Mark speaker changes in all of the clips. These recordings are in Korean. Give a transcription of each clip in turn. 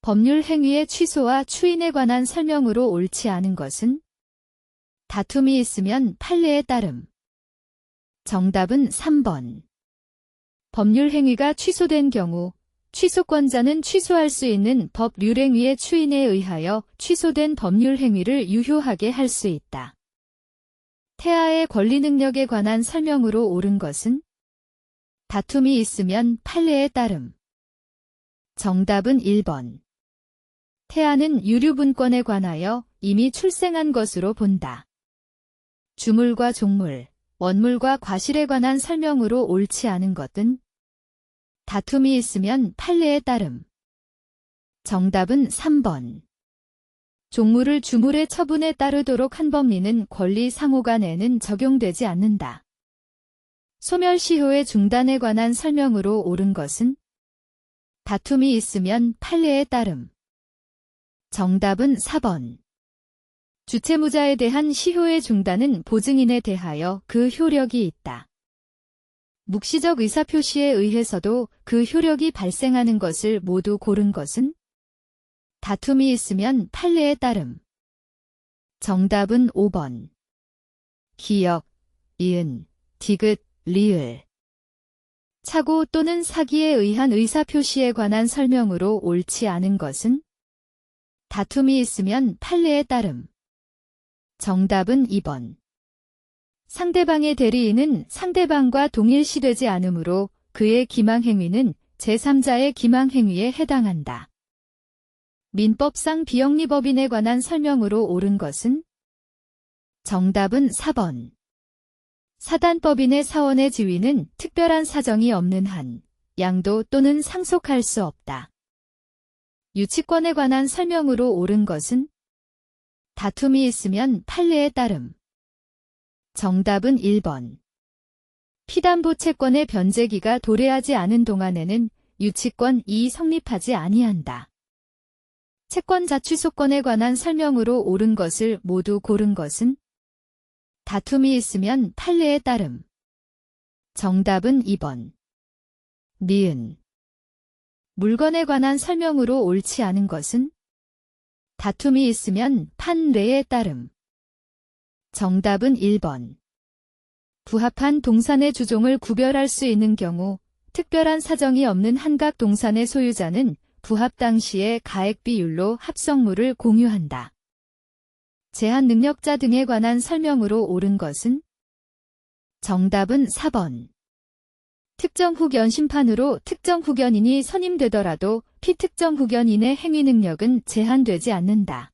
Speaker 1: 법률 행위의 취소와 추인에 관한 설명으로 옳지 않은 것은 다툼이 있으면 판례에 따름. 정답은 3번. 법률 행위가 취소된 경우 취소권자는 취소할 수 있는 법률행위의 추인에 의하여 취소된 법률 행위를 유효하게 할 수 있다. 태아의 권리 능력에 관한 설명으로 옳은 것은 다툼이 있으면 판례에 따름. 정답은 1번. 태아는 유류분권에 관하여 이미 출생한 것으로 본다. 주물과 종물, 원물과 과실에 관한 설명으로 옳지 않은 것은 다툼이 있으면 판례에 따름. 정답은 3번. 종물을 주물의 처분에 따르도록 한 법리는 권리 상호간에는 적용되지 않는다. 소멸시효의 중단에 관한 설명으로 옳은 것은 다툼이 있으면 판례에 따름. 정답은 4번. 주체무자에 대한 시효의 중단은 보증인에 대하여 그 효력이 있다. 묵시적 의사표시에 의해서도 그 효력이 발생하는 것을 모두 고른 것은 다툼이 있으면 판례에 따름. 정답은 5번. 기역, 이은, 디귿, 리을. 착오 또는 사기에 의한 의사표시에 관한 설명으로 옳지 않은 것은 다툼이 있으면 판례에 따름. 정답은 2번. 상대방의 대리인은 상대방과 동일시되지 않으므로 그의 기망행위는 제3자의 기망행위에 해당한다. 민법상 비영리법인에 관한 설명으로 옳은 것은 정답은 4번. 사단법인의 사원의 지위는 특별한 사정이 없는 한 양도 또는 상속할 수 없다. 유치권에 관한 설명으로 옳은 것은 다툼이 있으면 판례에 따름. 정답은 1번. 피담보 채권의 변제기가 도래하지 않은 동안에는 유치권이 성립하지 아니한다. 채권 자취소권에 관한 설명으로 옳은 것을 모두 고른 것은 다툼이 있으면 판례에 따름. 정답은 2번. 니은. 물건에 관한 설명으로 옳지 않은 것은 다툼이 있으면 판례에 따름. 정답은 1번. 부합한 동산의 주종을 구별할 수 있는 경우 특별한 사정이 없는 한각 동산의 소유자는 부합 당시의 가액 비율로 합성물을 공유한다. 제한 능력자 등에 관한 설명으로 옳은 것은 정답은 4번. 특정 후견 심판으로 특정 후견인이 선임되더라도 피특정 후견인의 행위 능력은 제한되지 않는다.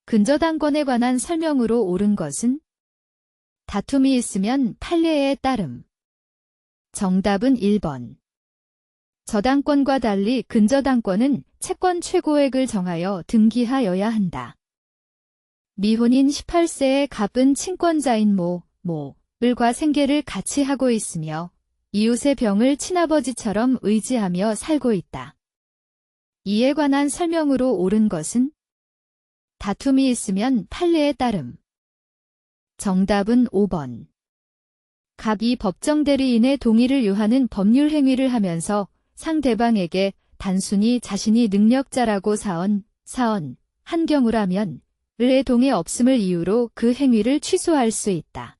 Speaker 1: 근저당권에 관한 설명으로 옳은 것은 다툼이 있으면 판례에 따름. 정답은 1번. 저당권과 달리 근저당권은 채권 최고액을 정하여 등기하여야 한다. 미혼인 18세의 갑은 친권자인 모을과 생계를 같이 하고 있으며 이웃의 병을 친아버지처럼 의지하며 살고 있다. 이에 관한 설명으로 옳은 것은 다툼이 있으면 판례에 따름. 정답은 5번. 갑이 법정 대리인의 동의를 요하는 법률 행위를 하면서 상대방에게 단순히 자신이 능력자라고 사언한 경우라면 을의 동의 없음을 이유로 그 행위를 취소할 수 있다.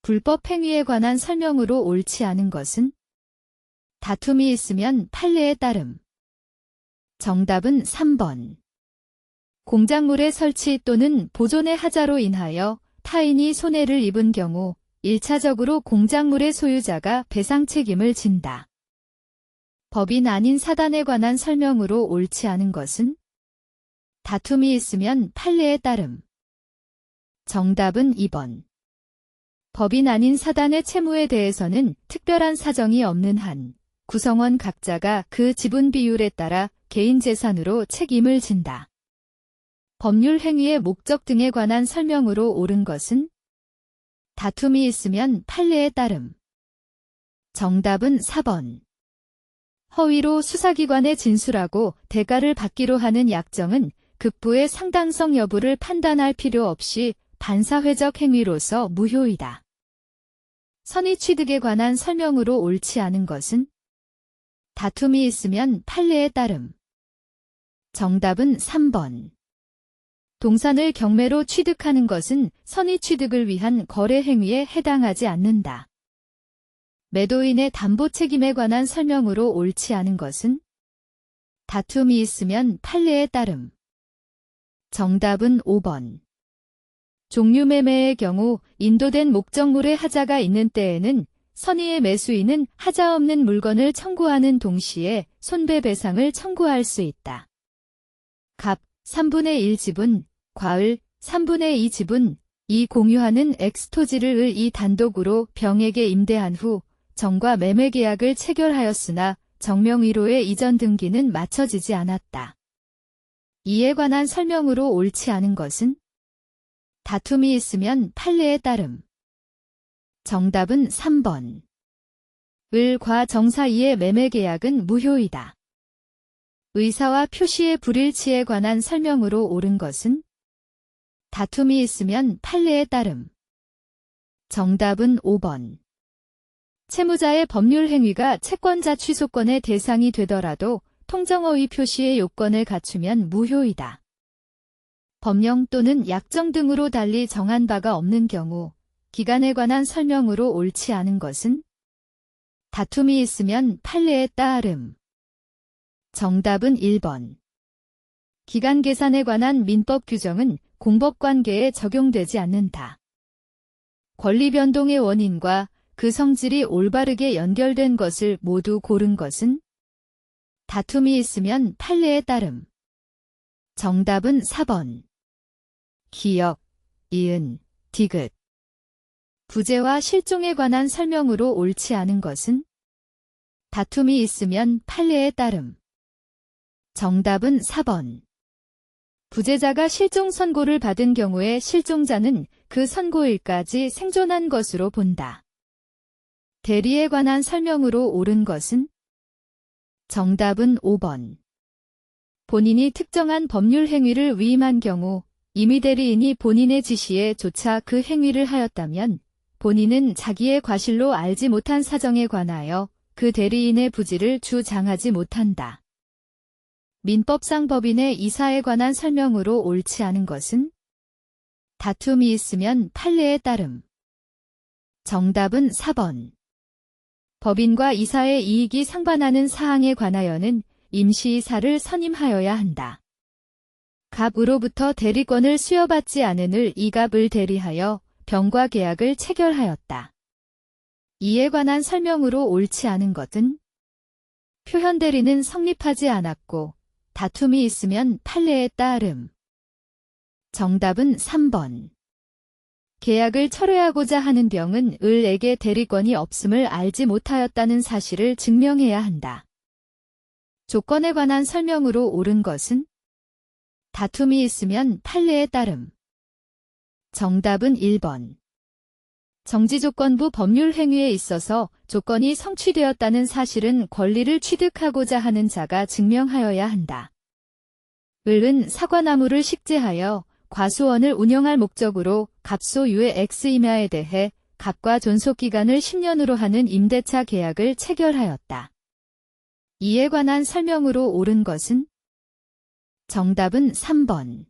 Speaker 1: 불법 행위에 관한 설명으로 옳지 않은 것은 다툼이 있으면 판례에 따름. 정답은 3번. 공작물의 설치 또는 보존의 하자로 인하여 타인이 손해를 입은 경우 1차적으로 공작물의 소유자가 배상 책임을 진다. 법인 아닌 사단에 관한 설명으로 옳지 않은 것은 다툼이 있으면 판례에 따름. 정답은 2번. 법인 아닌 사단의 채무에 대해서는 특별한 사정이 없는 한 구성원 각자가 그 지분 비율에 따라 개인 재산으로 책임을 진다. 법률 행위의 목적 등에 관한 설명으로 옳은 것은 다툼이 있으면 판례에 따름. 정답은 4번. 허위로 수사기관에 진술하고 대가를 받기로 하는 약정은 급부의 상당성 여부를 판단할 필요 없이 반사회적 행위로서 무효이다. 선의취득에 관한 설명으로 옳지 않은 것은 다툼이 있으면 판례에 따름. 정답은 3번. 동산을 경매로 취득하는 것은 선의 취득을 위한 거래 행위에 해당하지 않는다. 매도인의 담보 책임에 관한 설명으로 옳지 않은 것은 다툼이 있으면 판례에 따름. 정답은 5번. 종류 매매의 경우 인도된 목적물의 하자가 있는 때에는 선의의 매수인은 하자 없는 물건을 청구하는 동시에 손배배상을 청구할 수 있다. 갑 3분의 1 지분, 과을 3분의 2 지분, 이 공유하는 X토지를 을 단독으로 병에게 임대한 후 정과 매매 계약을 체결하였으나 정명의로의 이전 등기는 마쳐지지 않았다. 이에 관한 설명으로 옳지 않은 것은 다툼이 있으면 판례에 따름. 정답은 3번. 을과 정 사이의 매매 계약은 무효이다. 의사와 표시의 불일치에 관한 설명으로 옳은 것은 다툼이 있으면 판례에 따름. 정답은 5번. 채무자의 법률 행위가 채권자 취소권의 대상이 되더라도 통정허위 표시의 요건을 갖추면 무효이다. 법령 또는 약정 등으로 달리 정한 바가 없는 경우 기간에 관한 설명으로 옳지 않은 것은 다툼이 있으면 판례에 따름. 정답은 1번. 기간 계산에 관한 민법 규정은 공법관계에 적용되지 않는다. 권리 변동의 원인과 그 성질이 올바르게 연결된 것을 모두 고른 것은 다툼이 있으면 판례에 따름. 정답은 4번. 기역, 이은, 디귿. 부재와 실종에 관한 설명으로 옳지 않은 것은 다툼이 있으면 판례에 따름. 정답은 4번. 부재자가 실종 선고를 받은 경우에 실종자는 그 선고일까지 생존한 것으로 본다. 대리에 관한 설명으로 옳은 것은 정답은 5번. 본인이 특정한 법률 행위를 위임한 경우 임의 대리인이 본인의 지시에 조차 그 행위를 하였다면 본인은 자기의 과실로 알지 못한 사정에 관하여 그 대리인의 부지를 주장하지 못한다. 민법상 법인의 이사에 관한 설명으로 옳지 않은 것은 다툼이 있으면 판례에 따름. 정답은 4번. 법인과 이사의 이익이 상반하는 사항에 관하여는 임시이사를 선임하여야 한다. 갑으로부터 대리권을 수여받지 않은 을 이갑을 대리하여 병과 계약을 체결하였다. 이에 관한 설명으로 옳지 않은 것은 표현 대리는 성립하지 않았고 다툼이 있으면 판례에 따름. 정답은 3번. 계약을 철회하고자 하는 병은 을에게 대리권이 없음을 알지 못하였다는 사실을 증명해야 한다. 조건에 관한 설명으로 옳은 것은 다툼이 있으면 판례에 따름. 정답은 1번. 정지조건부 법률 행위에 있어서 조건이 성취되었다는 사실은 권리를 취득하고자 하는 자가 증명하여야 한다. 을은 사과나무를 식재하여 과수원을 운영할 목적으로 갑소유의 X임야에 대해 갑과 존속기간을 10년으로 하는 임대차 계약을 체결하였다. 이에 관한 설명으로 옳은 것은 정답은 3번.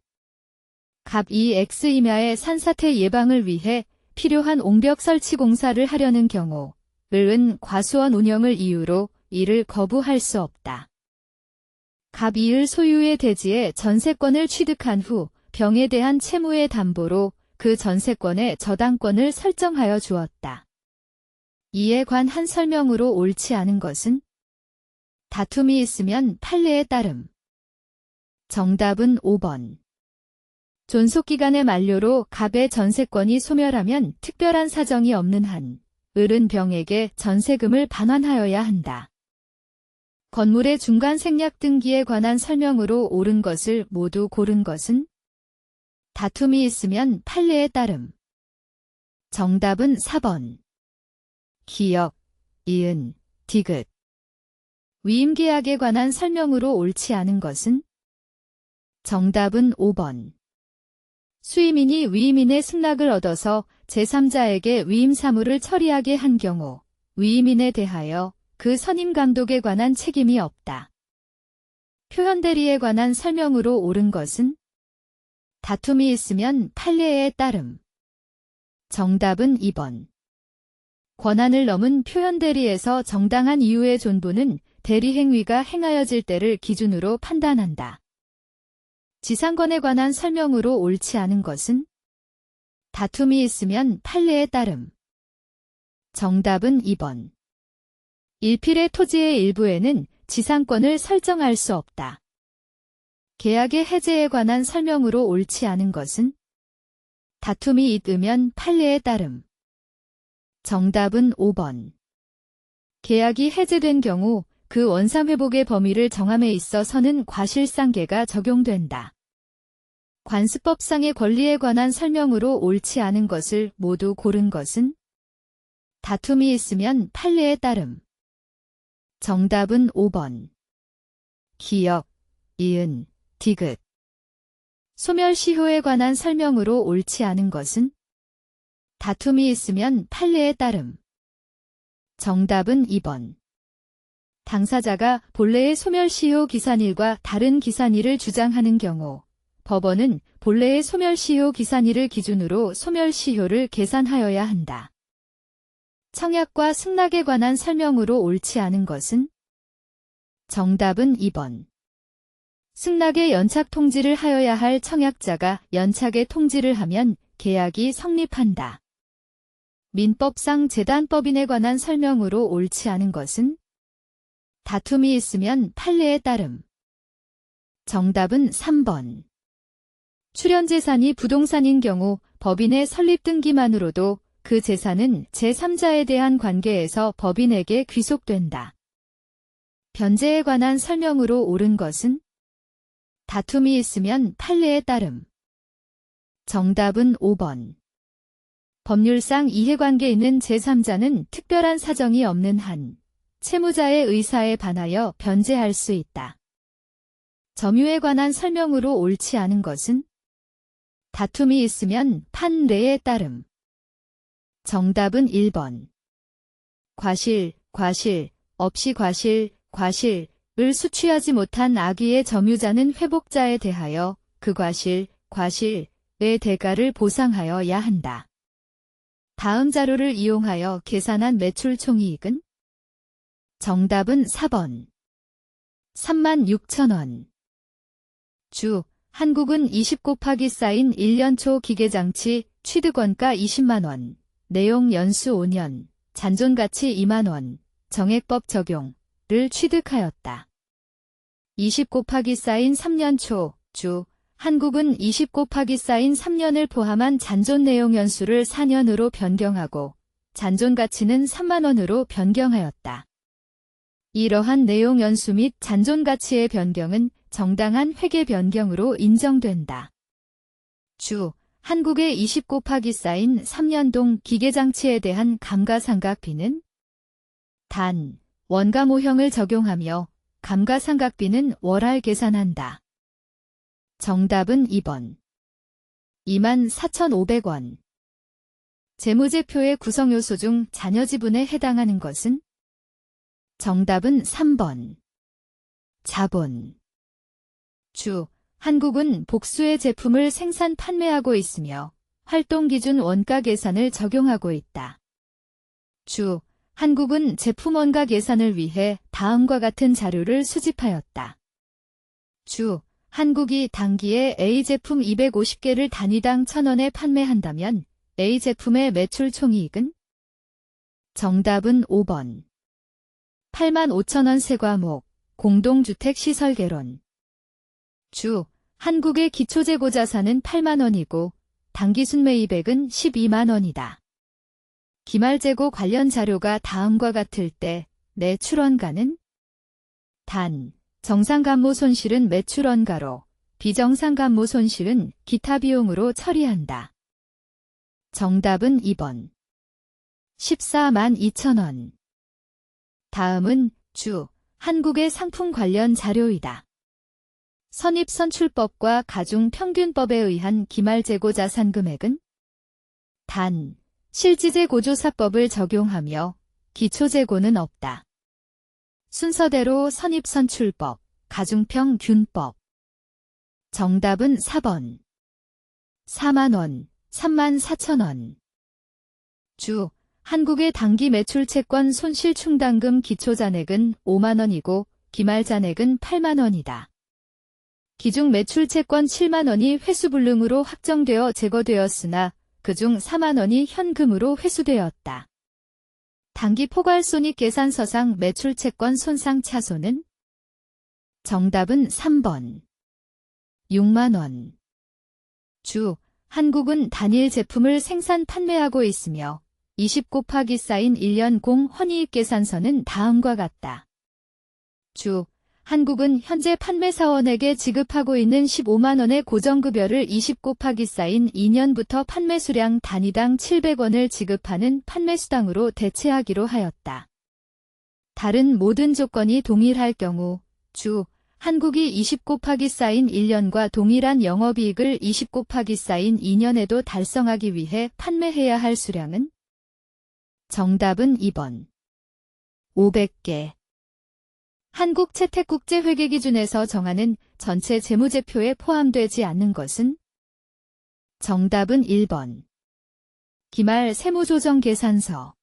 Speaker 1: 갑이 X임야의 산사태 예방을 위해 필요한 옹벽 설치 공사를 하려는 경우 을은 과수원 운영을 이유로 이를 거부할 수 없다. 갑이 을 소유의 대지에 전세권을 취득한 후 병에 대한 채무의 담보로 그 전세권의 저당권을 설정하여 주었다. 이에 관한 설명으로 옳지 않은 것은 다툼이 있으면 판례에 따름. 정답은 5번. 존속기간의 만료로 갑의 전세권이 소멸하면 특별한 사정이 없는 한 을은 병에게 전세금을 반환하여야 한다. 건물의 중간 생략 등기에 관한 설명으로 옳은 것을 모두 고른 것은 다툼이 있으면 판례에 따름. 정답은 4번. 기역, 이은, 디귿. 위임계약에 관한 설명으로 옳지 않은 것은 정답은 5번. 수임인이 위임인의 승낙을 얻어서 제3자에게 위임 사무를 처리하게 한 경우 위임인에 대하여 그 선임 감독에 관한 책임이 없다. 표현대리에 관한 설명으로 옳은 것은 다툼이 있으면 판례에 따름. 정답은 2번. 권한을 넘은 표현대리에서 정당한 이유의 존보는 대리행위가 행하여질 때를 기준으로 판단한다. 지상권에 관한 설명으로 옳지 않은 것은 다툼이 있으면 판례에 따름. 정답은 2번. 일필의 토지의 일부에는 지상권을 설정할 수 없다. 계약의 해제에 관한 설명으로 옳지 않은 것은 다툼이 있으면 판례에 따름. 정답은 5번. 계약이 해제된 경우 그 원상회복의 범위를 정함에 있어서는 과실상계가 적용된다. 관습법상의 권리에 관한 설명으로 옳지 않은 것을 모두 고른 것은 다툼이 있으면 판례에 따름. 정답은 5번. 기역, 이은, 디귿. 소멸시효에 관한 설명으로 옳지 않은 것은 다툼이 있으면 판례에 따름. 정답은 2번. 당사자가 본래의 소멸시효 기산일과 다른 기산일을 주장하는 경우 법원은 본래의 소멸시효 기산일을 기준으로 소멸시효를 계산하여야 한다. 청약과 승낙에 관한 설명으로 옳지 않은 것은 정답은 2번. 승낙의 연착 통지를 하여야 할 청약자가 연착의 통지를 하면 계약이 성립한다. 민법상 재단법인에 관한 설명으로 옳지 않은 것은 다툼이 있으면 판례에 따름. 정답은 3번. 출연재산이 부동산인 경우 법인의 설립 등기만으로도 그 재산은 제3자에 대한 관계에서 법인에게 귀속된다. 변제에 관한 설명으로 옳은 것은 다툼이 있으면 판례에 따름. 정답은 5번. 법률상 이해관계 있는 제3자는 특별한 사정이 없는 한 채무자의 의사에 반하여 변제할 수 있다. 점유에 관한 설명으로 옳지 않은 것은 다툼이 있으면 판례에 따름. 정답은 1번. 과실, 없이 과실을 수취하지 못한 악의의 점유자는 회복자에 대하여 그 과실의 대가를 보상하여야 한다. 다음 자료를 이용하여 계산한 매출 총이익은? 정답은 4번. 36,000원. 주, 한국은 20 곱하기 쌓인 1년 초 기계장치 취득원가 20만원, 내용 연수 5년, 잔존가치 2만원, 정액법 적용을 취득하였다. 20 곱하기 쌓인 3년 초, 주, 한국은 20 곱하기 쌓인 3년을 포함한 잔존 내용 연수를 4년으로 변경하고 잔존가치는 3만원으로 변경하였다. 이러한 내용 연수 및 잔존가치의 변경은 정당한 회계 변경으로 인정된다. 주, 한국의 20 곱하기 쌓인 3년동 기계장치에 대한 감가상각비는 단, 원가모형을 적용하며 감가상각비는 월할 계산한다. 정답은 2번. 24,500원. 재무제표의 구성요소 중 자녀 지분에 해당하는 것은? 정답은 3번. 자본. 주, 한국은 복수의 제품을 생산 판매하고 있으며 활동기준 원가 계산을 적용하고 있다. 주, 한국은 제품 원가 계산을 위해 다음과 같은 자료를 수집하였다. 주, 한국이 단기에 A 제품 250개를 단위당 1,000원에 판매한다면 A 제품의 매출 총이익은? 정답은 5번. 85,000원 세과목, 공동주택시설개론. 주, 한국의 기초재고자산은 8만원이고 단기순매이백은 12만원이다. 기말재고 관련 자료가 다음과 같을 때 매출원가는? 단, 정상감모 손실은 매출원가로, 비정상감모 손실은 기타 비용으로 처리한다. 정답은 2번. 142,000원. 다음은 주, 한국의 상품 관련 자료이다. 선입선출법과 가중평균법에 의한 기말재고자산 금액은? 단, 실지재고조사법을 적용하며 기초재고는 없다. 순서대로 선입선출법, 가중평균법. 정답은 4번. 4만원, 34,000원. 주, 한국의 단기 매출 채권 손실 충당금 기초잔액은 5만원이고 기말 잔액은 8만원이다. 기중 매출 채권 7만원이 회수불능으로 확정되어 제거되었으나 그중 4만원이 현금으로 회수되었다. 단기 포괄손익 계산서상 매출 채권 손상 차손은? 정답은 3번. 6만원. 주, 한국은 단일 제품을 생산 판매하고 있으며 20 곱하기 쌓인 1년 공헌이익 계산서는 다음과 같다. 주, 한국은 현재 판매사원에게 지급하고 있는 15만원의 고정급여를 20 곱하기 쌓인 2년부터 판매 수량 단위당 700원을 지급하는 판매수당으로 대체하기로 하였다. 다른 모든 조건이 동일할 경우 주, 한국이 20 곱하기 쌓인 1년과 동일한 영업이익을 20 곱하기 쌓인 2년에도 달성하기 위해 판매해야 할 수량은? 정답은 2번. 500개. 한국 채택국제회계 기준에서 정하는 전체 재무제표에 포함되지 않는 것은? 정답은 1번. 기말 세무조정계산서.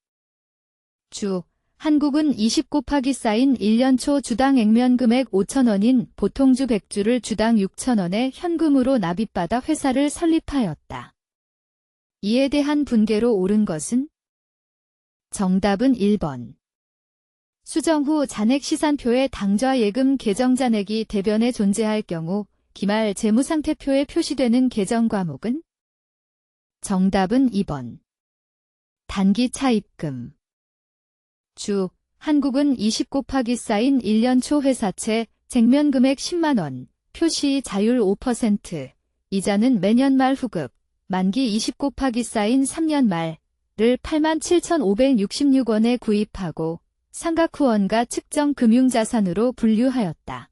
Speaker 1: 주, 한국은 20 곱하기 쌓인 1년 초 주당 액면 금액 5,000원인 보통주 100주를 주당 6,000원에 현금으로 납입받아 회사를 설립하였다. 이에 대한 분계로 옳은 것은? 정답은 1번. 수정 후 잔액시산표에 당좌 예금 계정 잔액이 대변에 존재할 경우 기말 재무상태표에 표시되는 계정 과목은? 정답은 2번. 단기 차입금. 주, 한국은 20 곱하기 쌓인 1년 초 회사채 쟁면 금액 10만원, 표시 자율 5%, 이자는 매년 말 후급, 만기 20 곱하기 쌓인 3년 말을 87,566원에 구입하고 상각후원과 측정 금융자산으로 분류하였다.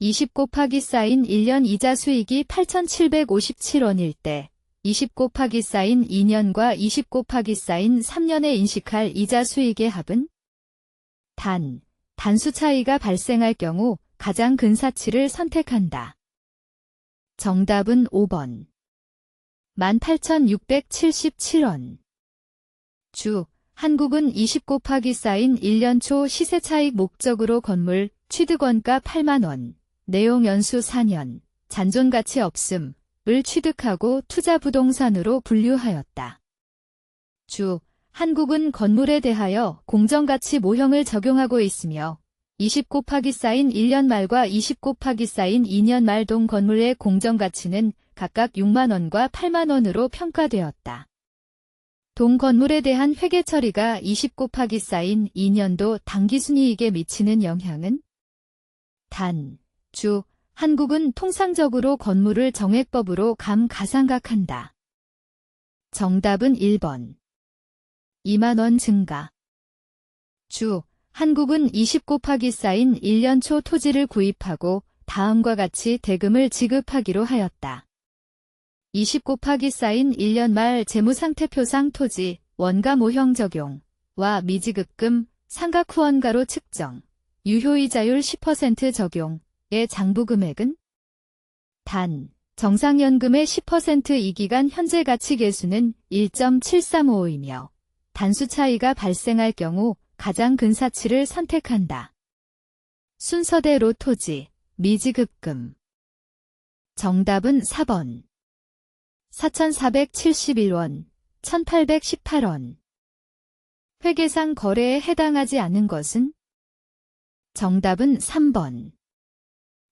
Speaker 1: 20 곱하기 쌓인 1년 이자 수익이 8,757원일 때 20 곱하기 쌓인 2년과 20 곱하기 쌓인 3년에 인식할 이자 수익의 합은? 단수 차이가 발생할 경우 가장 근사치를 선택한다. 정답은 5번. 18,677원. 주, 한국은 20 곱하기 쌓인 1년 초 시세차익 목적으로 건물 취득원가 8만원, 내용 연수 4년, 잔존가치 없음을 취득하고 투자부동산으로 분류하였다. 주, 한국은 건물에 대하여 공정가치 모형을 적용하고 있으며 20 곱하기 쌓인 1년 말과 20 곱하기 쌓인 2년 말 동 건물의 공정가치는 각각 6만원과 8만원으로 평가되었다. 동 건물에 대한 회계 처리가 20 곱하기 쌓인 2년도 당기순이익에 미치는 영향은? 주, 한국은 통상적으로 건물을 정액법으로 감가상각한다. 정답은 1번. 2만원 증가. 주, 한국은 20 곱하기 쌓인 1년 초 토지를 구입하고 다음과 같이 대금을 지급하기로 하였다. 20 곱하기 쌓인 1년 말 재무상태표상 토지, 원가 모형 적용과 미지급금, 상각후원가로 측정, 유효이자율 10% 적용의 장부금액은? 정상연금의 10% 이 기간 현재 가치 계수는 1.735이며 단수 차이가 발생할 경우 가장 근사치를 선택한다. 순서대로 토지, 미지급금. 정답은 4번. 4,471원, 1,818원. 회계상 거래에 해당하지 않는 것은? 정답은 3번.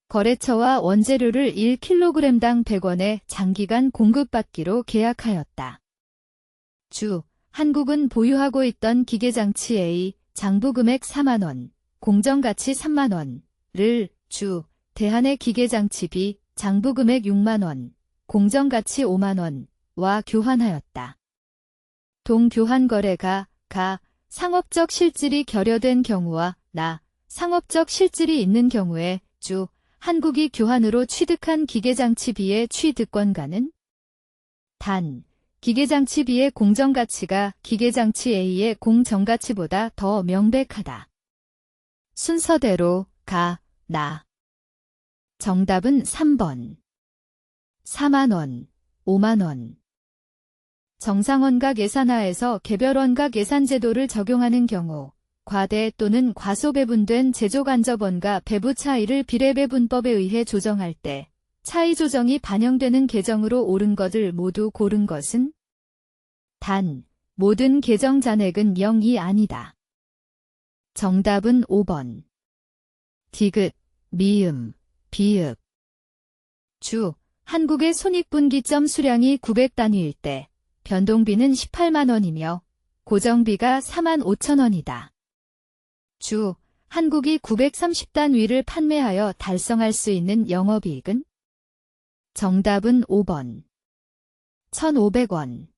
Speaker 1: 거래처와 원재료를 1kg당 100원에 장기간 공급받기로 계약하였다. 주, 한국은 보유하고 있던 기계장치 A, 장부금액 4만원, 공정가치 3만원을 주, 대한의 기계장치 B, 장부금액 6만원, 공정가치 5만원와 교환하였다. 동교환 거래가 상업적 실질이 결여된 경우와 상업적 실질이 있는 경우에 주, 한국이 교환으로 취득한 기계장치 B의 취득권가는? 기계장치 B의 공정가치가 기계장치 A의 공정가치보다 더 명백하다. 순서대로 나. 정답은 3번. 4만원, 5만원. 정상원가 계산하에서 개별원가 계산 제도를 적용하는 경우 과대 또는 과소배분된 제조간접원가 배부 차이를 비례배분법에 의해 조정할 때 차이 조정이 반영되는 계정으로 옳은 것을 모두 고른 것은 단, 모든 계정 잔액은 0이 아니다. 정답은 5번. 디귿, 미음, 비읍. 주, 한국의 손익분기점 수량이 900단위일 때 변동비는 18만원이며 고정비가 45,000원이다. 주, 한국이 930단위를 판매하여 달성할 수 있는 영업이익은? 정답은 5번. 1,500원.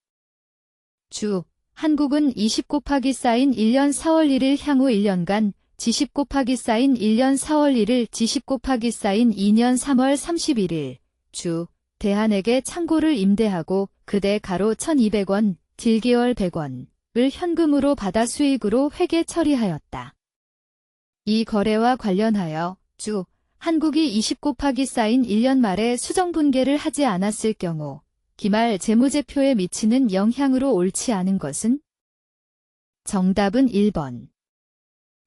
Speaker 1: 주, 한국은 20 곱하기 쌓인 1년 4월 1일 향후 1년간 지10 곱하기 쌓인 1년 4월 1일 지10 곱하기 쌓인 2년 3월 31일 주, 대한에게 창고를 임대하고 그대 가로 1,200원, 딜개월 100원을 현금으로 받아 수익으로 회계 처리하였다. 이 거래와 관련하여 주, 한국이 20 곱하기 쌓인 1년 말에 수정분계를 하지 않았을 경우 기말 재무제표에 미치는 영향으로 옳지 않은 것은? 정답은 1번.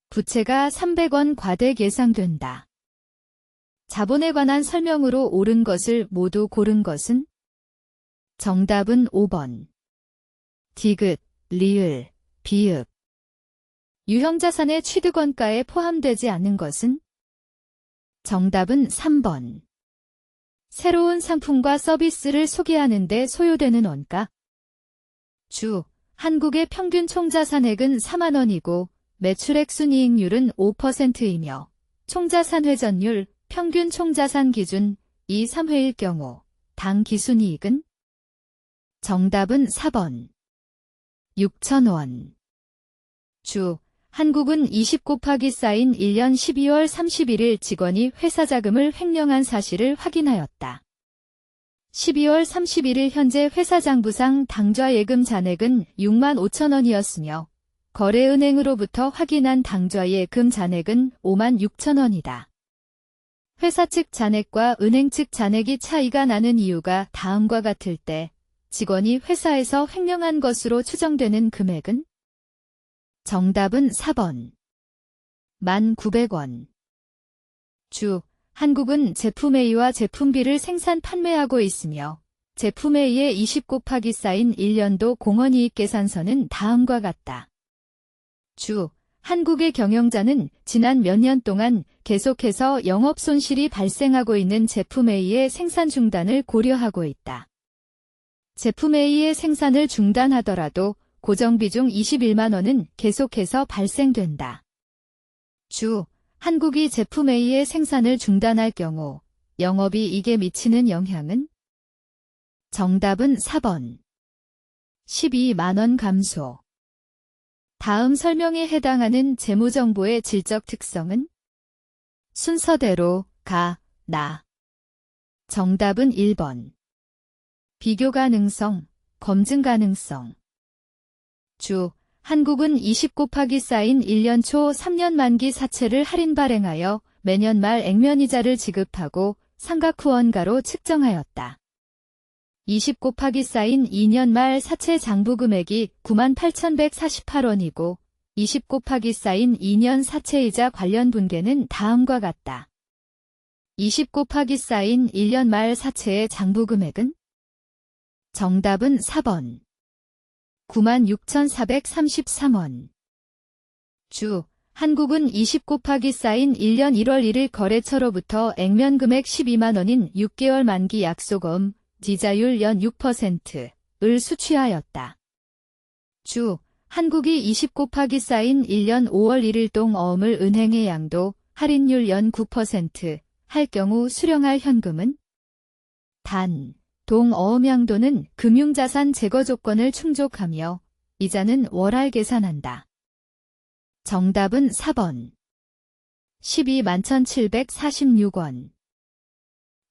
Speaker 1: 부채가 300원 과대 계상된다. 자본에 관한 설명으로 옳은 것을 모두 고른 것은? 정답은 5번. 디귿, 리을, 비읍. 유형자산의 취득원가에 포함되지 않은 것은? 정답은 3번. 새로운 상품과 서비스를 소개하는 데 소요되는 원가. 주, 한국의 평균 총자산액은 4만원이고 매출액 순이익률은 5%이며 총자산 회전율, 평균 총자산 기준 2, 3회일 경우 당 기순이익은? 정답은 4번. 6,000원. 주, 한국은 20 곱하기 쌓인 1년 12월 31일 직원이 회사 자금을 횡령한 사실을 확인하였다. 12월 31일 현재 회사 장부상 당좌 예금 잔액은 6만 5천 원이었으며 거래은행으로부터 확인한 당좌 예금 잔액은 5만 6천 원이다. 회사 측 잔액과 은행 측 잔액이 차이가 나는 이유가 다음과 같을 때 직원이 회사에서 횡령한 것으로 추정되는 금액은? 정답은 4번. 1,900원. 주, 한국은 제품 A와 제품 B를 생산 판매하고 있으며 제품 A의 20 곱하기 쌓인 1년도 공헌이익 계산서는 다음과 같다. 주, 한국의 경영자는 지난 몇 년 동안 계속해서 영업 손실이 발생하고 있는 제품 A의 생산 중단을 고려하고 있다. 제품 A의 생산을 중단하더라도 고정비중 21만 원은 계속해서 발생된다. 주, 한국이 제품 A의 생산을 중단할 경우 영업이익에 미치는 영향은? 정답은 4번. 12만 원 감소. 다음 설명에 해당하는 재무정보의 질적 특성은? 순서대로 가, 나. 정답은 1번. 비교 가능성, 검증 가능성. 주, 한국은 20 곱하기 쌓인 1년 초 3년 만기 사채를 할인 발행하여 매년 말 액면이자를 지급하고 상각후원가로 측정하였다. 20 곱하기 쌓인 2년 말 사채 장부 금액이 98,148원이고 20 곱하기 쌓인 2년 사채이자 관련 분계는 다음과 같다. 20 곱하기 쌓인 1년 말 사채의 장부 금액은? 정답은 4번. 96,433원. 주, 한국은 20 곱하기 쌓인 1년 1월 1일 거래처로부터 액면 금액 12만 원인 6개월 만기 약속어음, 지자율 연 6%을 수취하였다. 주, 한국이 20 곱하기 쌓인 1년 5월 1일 동 어음을 은행에 양도, 할인율 연 9% 할 경우 수령할 현금은? 단, 동 어음 양도는 금융자산 제거 조건을 충족하며 이자는 월할 계산한다. 정답은 4번. 121,746원.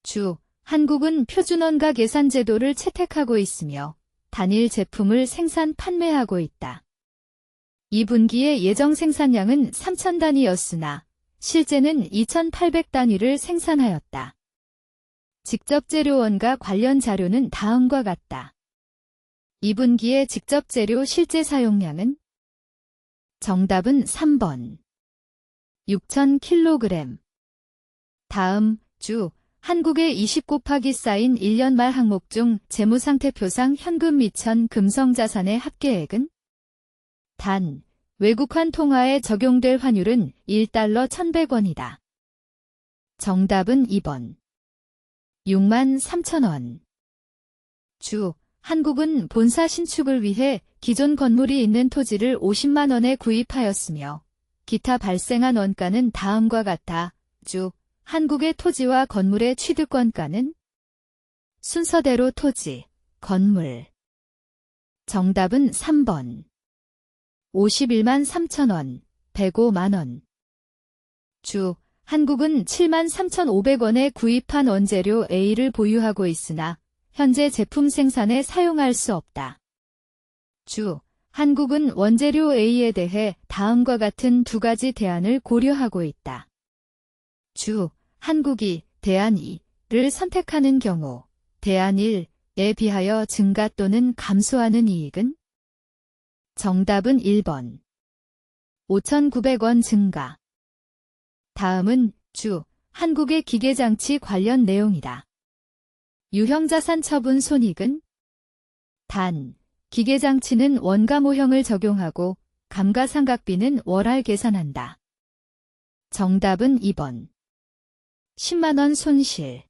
Speaker 1: 주, 한국은 표준원가 계산 제도를 채택하고 있으며 단일 제품을 생산 판매하고 있다. 2분기의 예정 생산량은 3,000단위였으나 실제는 2800단위를 생산하였다. 직접 재료원과 관련 자료는 다음과 같다. 2분기의 직접 재료 실제 사용량은? 정답은 3번. 6000kg. 다음 주 한국의 20 쌓인 1년 말 항목 중 재무상태표상 현금 미천 금성자산의 합계액은? 단, 외국환 통화에 적용될 환율은 1달러 1100원이다. 정답은 2번. 63,000원. 주, 한국은 본사 신축을 위해 기존 건물이 있는 토지를 50만 원에 구입하였으며 기타 발생한 원가는 다음과 같아. 주, 한국의 토지와 건물의 취득원가는? 순서대로 토지, 건물. 정답은 3번. 51만 3천 원, 105만 원. 주, 한국은 7만 3,500원에 구입한 원재료 A를 보유하고 있으나 현재 제품 생산에 사용할 수 없다. 주, 한국은 원재료 A에 대해 다음과 같은 두 가지 대안을 고려하고 있다. 주, 한국이 대안 2를 선택하는 경우 대안 1에 비하여 증가 또는 감소하는 이익은? 정답은 1번. 5,900원 증가. 다음은 주, 한국의 기계장치 관련 내용이다. 유형자산 처분 손익은? 단, 기계장치는 원가모형을 적용하고 감가상각비는 월할 계산한다. 정답은 2번. 10만 원 손실.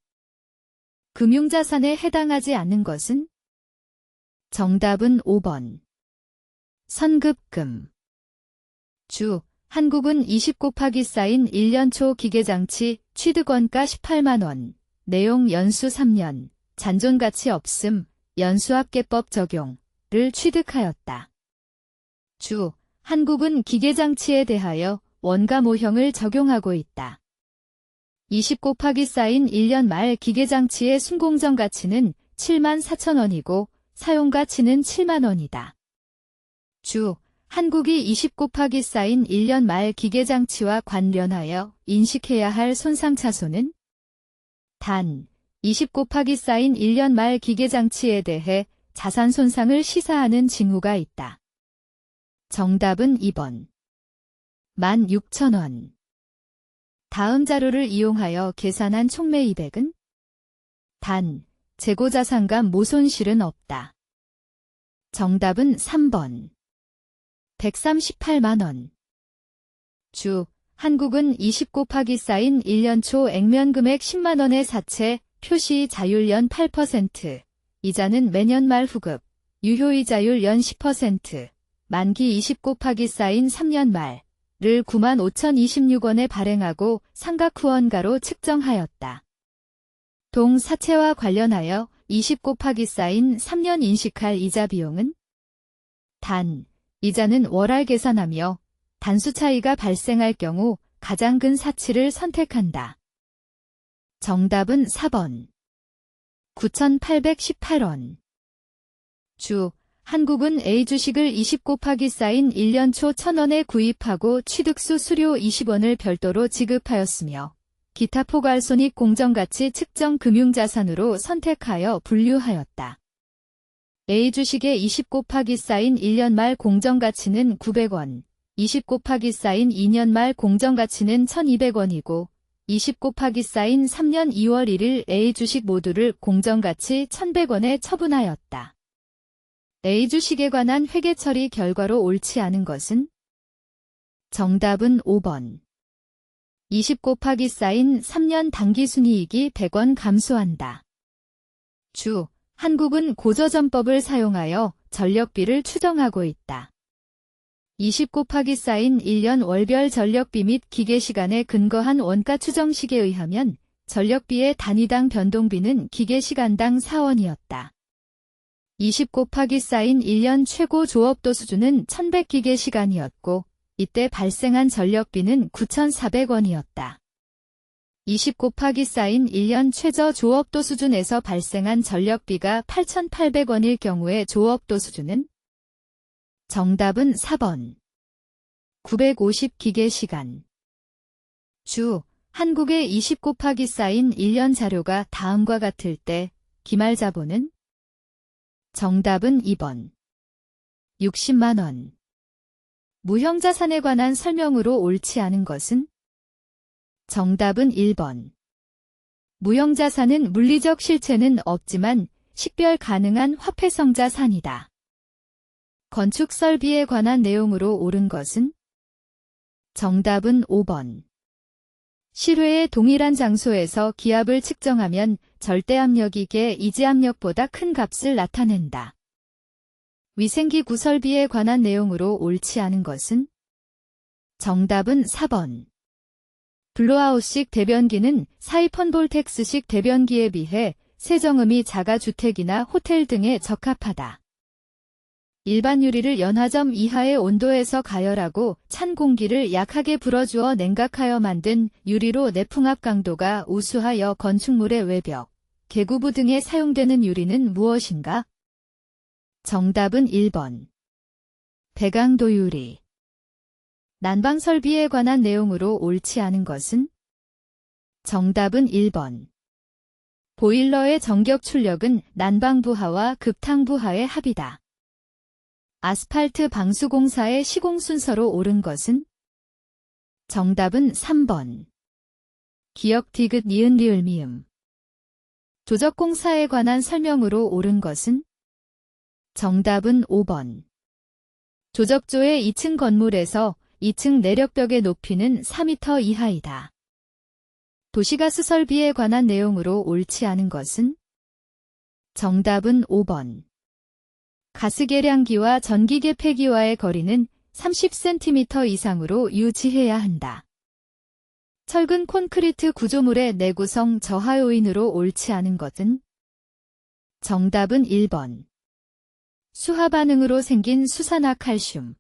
Speaker 1: 금융자산에 해당하지 않는 것은? 정답은 5번. 선급금. 주, 한국은 20 쌓인 1년 초 기계장치 취득원가 18만 원, 내용 연수 3년, 잔존가치 없음, 연수합계법 적용을 취득하였다. 주, 한국은 기계장치에 대하여 원가모형을 적용하고 있다. 20 쌓인 1년 말 기계장치의 순공정 가치는 7만 4천 원이고 사용가치는 7만 원이다. 주, 한국이 20 쌓인 1년 말 기계장치와 관련하여 인식해야 할 손상차손은? 단, 20 쌓인 1년 말 기계장치에 대해 자산 손상을 시사하는 징후가 있다. 정답은 2번. 16,000원. 다음 자료를 이용하여 계산한 총매입액은? 단, 재고자산감 모손실은 없다. 정답은 3번. 138만 원. 주, 한국은 20 쌓인 1년 초 액면금액 10만 원의 사채, 표시 자율연 8%, 이자는 매년 말 후급, 유효이자율 연 10%, 만기 20 쌓인 3년 말을 9만 5,026원에 발행하고 상각후원가로 측정하였다. 동 사채와 관련하여 20 쌓인 3년 인식할 이자 비용은? 단, 이자는 월할 계산하며 단수 차이가 발생할 경우 가장 큰 사치를 선택한다. 정답은 4번. 9,818원. 주, 한국은 A 주식을 20 쌓인 1년 초 1,000원에 구입하고 취득수 수료 20원을 별도로 지급하였으며 기타 포괄손익 공정가치 측정 금융자산으로 선택하여 분류하였다. A 주식의 20 쌓인 1년 말 공정가치는 900원, 20 쌓인 2년 말 공정가치는 1,200원이고 20 쌓인 3년 2월 1일 A 주식 모두를 공정가치 1,100원에 처분하였다. A 주식에 관한 회계 처리 결과로 옳지 않은 것은? 정답은 5번. 20 쌓인 3년 당기순이익이 100원 감소한다. 주, 한국은 고저점법을 사용하여 전력비를 추정하고 있다. 20 쌓인 1년 월별 전력비 및 기계시간에 근거한 원가 추정식에 의하면 전력비의 단위당 변동비는 기계시간당 4원이었다. 20 쌓인 1년 최고 조업도 수준은 1100기계시간이었고 이때 발생한 전력비는 9,400원이었다. 20 쌓인 1년 최저 조업도 수준에서 발생한 전력비가 8,800원일 경우의 조업도 수준은? 정답은 4번. 950기계시간. 주, 한국에 20 곱하기 쌓인 1년 자료가 다음과 같을 때 기말자본은? 정답은 2번. 60만 원. 무형자산에 관한 설명으로 옳지 않은 것은? 정답은 1번. 무형자산은 물리적 실체는 없지만 식별 가능한 화폐성자산이다. 건축 설비에 관한 내용으로 옳은 것은? 정답은 5번. 실외의 동일한 장소에서 기압을 측정하면 절대압력이게 이지압력보다 큰 값을 나타낸다. 위생기구 설비에 관한 내용으로 옳지 않은 것은? 정답은 4번. 블로아웃식 대변기는 사이펀 볼텍스식 대변기에 비해 세정음이 자가주택이나 호텔 등에 적합하다. 일반 유리를 연화점 이하의 온도에서 가열하고 찬 공기를 약하게 불어주어 냉각하여 만든 유리로 내풍압 강도가 우수하여 건축물의 외벽, 개구부 등에 사용되는 유리는 무엇인가? 정답은 1번. 배강도 유리. 난방 설비에 관한 내용으로 옳지 않은 것은? 정답은 1번. 보일러의 전격 출력은 난방 부하와 급탕 부하의 합이다. 아스팔트 방수공사의 시공 순서로 옳은 것은? 정답은 3번. 기역 디귿 니은 리을 미음. 조적공사에 관한 설명으로 옳은 것은? 정답은 5번. 조적조의 2층 건물에서 2층 내력벽의 높이는 4m 이하이다. 도시가스 설비에 관한 내용으로 옳지 않은 것은? 정답은 5번. 가스계량기와 전기계 폐기와의 거리는 30cm 이상으로 유지해야 한다. 철근 콘크리트 구조물의 내구성 저하 요인으로 옳지 않은 것은? 정답은 1번. 수하 반응으로 생긴 수산화칼슘.